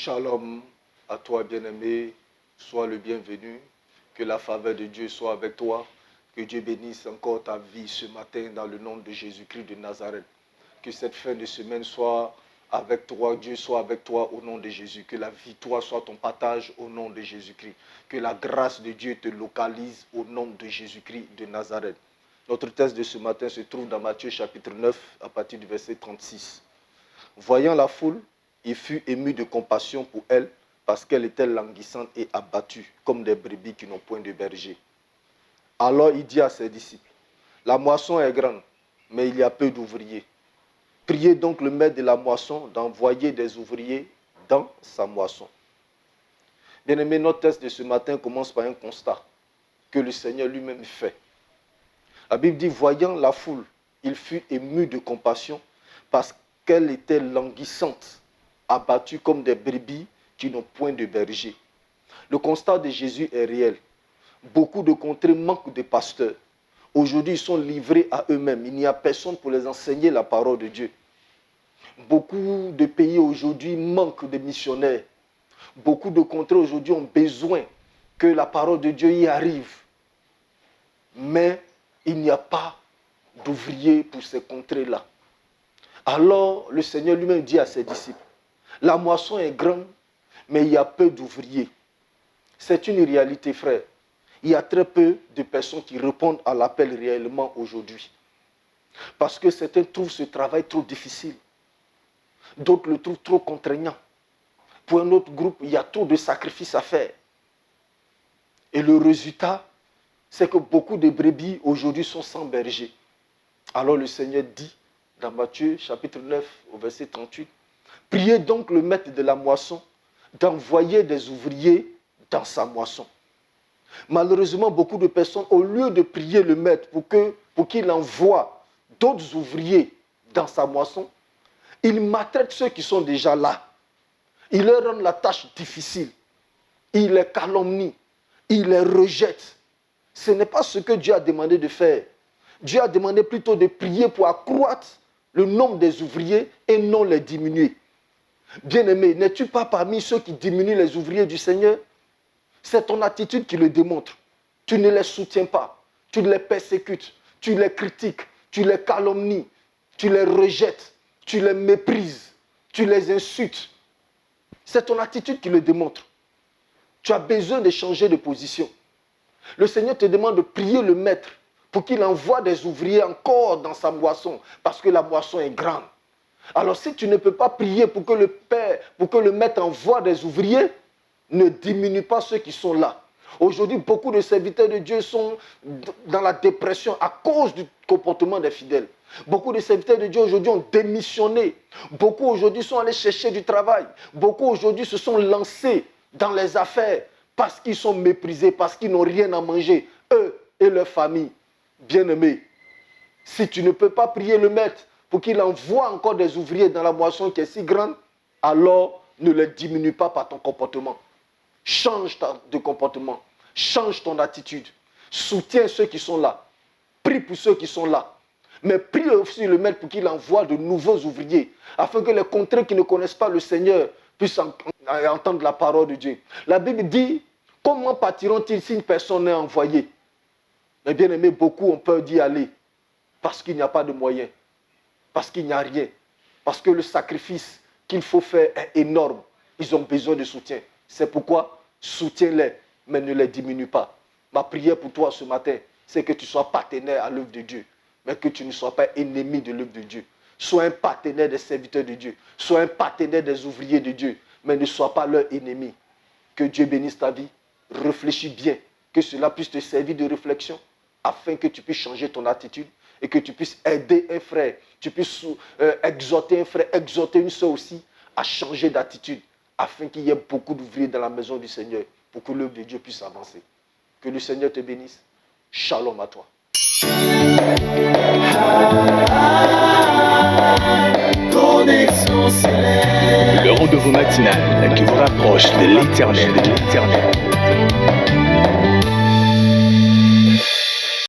Shalom à toi, bien-aimé. Sois le bienvenu. Que la faveur de Dieu soit avec toi. Que Dieu bénisse encore ta vie ce matin dans le nom de Jésus-Christ de Nazareth. Que cette fin de semaine soit avec toi. Dieu soit avec toi au nom de Jésus. Que la victoire soit ton partage au nom de Jésus-Christ. Que la grâce de Dieu te localise au nom de Jésus-Christ de Nazareth. Notre texte de ce matin se trouve dans Matthieu chapitre 9 à partir du verset 36. Voyant la foule, il fut ému de compassion pour elle parce qu'elle était languissante et abattue comme des brebis qui n'ont point de berger. Alors il dit à ses disciples, la moisson est grande, mais il y a peu d'ouvriers. Priez donc le maître de la moisson d'envoyer des ouvriers dans sa moisson. Bien-aimé, notre texte de ce matin commence par un constat que le Seigneur lui-même fait. La Bible dit, voyant la foule, il fut ému de compassion parce qu'elle était languissante, abattue comme des brebis qui n'ont point de berger. Le constat de Jésus est réel. Beaucoup de contrées manquent de pasteurs. Aujourd'hui, ils sont livrés à eux-mêmes. Il n'y a personne pour les enseigner la parole de Dieu. Beaucoup de pays aujourd'hui manquent de missionnaires. Beaucoup de contrées aujourd'hui ont besoin que la parole de Dieu y arrive. Mais il n'y a pas d'ouvriers pour ces contrées-là. Alors, le Seigneur lui-même dit à ses disciples, la moisson est grande, mais il y a peu d'ouvriers. C'est une réalité, frère. Il y a très peu de personnes qui répondent à l'appel réellement aujourd'hui. Parce que certains trouvent ce travail trop difficile. D'autres le trouvent trop contraignant. Pour un autre groupe, il y a trop de sacrifices à faire. Et le résultat, c'est que beaucoup de brebis aujourd'hui sont sans berger. Alors le Seigneur dit, dans Matthieu chapitre 9 au verset 38, priez donc le maître de la moisson d'envoyer des ouvriers dans sa moisson. Malheureusement, beaucoup de personnes, au lieu de prier le maître pour qu'il envoie d'autres ouvriers dans sa moisson, ils maltraitent ceux qui sont déjà là. Ils leur rendent la tâche difficile. Ils les calomnient. Ils les rejettent. Ce n'est pas ce que Dieu a demandé de faire. Dieu a demandé plutôt de prier pour accroître le nombre des ouvriers et non les diminuer. Bien-aimé, n'es-tu pas parmi ceux qui diminuent les ouvriers du Seigneur? C'est ton attitude qui le démontre. Tu ne les soutiens pas, tu les persécutes, tu les critiques, tu les calomnies, tu les rejettes, tu les méprises, tu les insultes. C'est ton attitude qui le démontre. Tu as besoin de changer de position. Le Seigneur te demande de prier le maître pour qu'il envoie des ouvriers encore dans sa moisson, parce que la moisson est grande. Alors si tu ne peux pas prier pour que le maître envoie des ouvriers, ne diminue pas ceux qui sont là. Aujourd'hui, beaucoup de serviteurs de Dieu sont dans la dépression à cause du comportement des fidèles. Beaucoup de serviteurs de Dieu aujourd'hui ont démissionné. Beaucoup aujourd'hui sont allés chercher du travail. Beaucoup aujourd'hui se sont lancés dans les affaires parce qu'ils sont méprisés, parce qu'ils n'ont rien à manger, eux et leur famille. Bien-aimés, si tu ne peux pas prier le maître pour qu'il envoie encore des ouvriers dans la moisson qui est si grande, alors ne les diminue pas par ton comportement. Change de comportement, change ton attitude, soutiens ceux qui sont là, prie pour ceux qui sont là, mais prie aussi le maître pour qu'il envoie de nouveaux ouvriers, afin que les contrées qui ne connaissent pas le Seigneur puissent entendre la parole de Dieu. La Bible dit, comment partiront-ils si une personne n'est envoyée? Mais bien aimé, beaucoup ont peur d'y aller, parce qu'il n'y a pas de moyens, parce qu'il n'y a rien, parce que le sacrifice qu'il faut faire est énorme. Ils ont besoin de soutien. C'est pourquoi soutiens-les, mais ne les diminue pas. Ma prière pour toi ce matin, c'est que tu sois partenaire à l'œuvre de Dieu, mais que tu ne sois pas ennemi de l'œuvre de Dieu. Sois un partenaire des serviteurs de Dieu. Sois un partenaire des ouvriers de Dieu, mais ne sois pas leur ennemi. Que Dieu bénisse ta vie. Réfléchis bien, que cela puisse te servir de réflexion, afin que tu puisses changer ton attitude et que tu puisses aider un frère, tu puisses exhorter un frère, exhorter une soeur aussi à changer d'attitude, afin qu'il y ait beaucoup d'ouvriers dans la maison du Seigneur, pour que l'œuvre de Dieu puisse avancer. Que le Seigneur te bénisse. Shalom à toi. Le rendez-vous matinal qui vous rapproche de l'Éternel.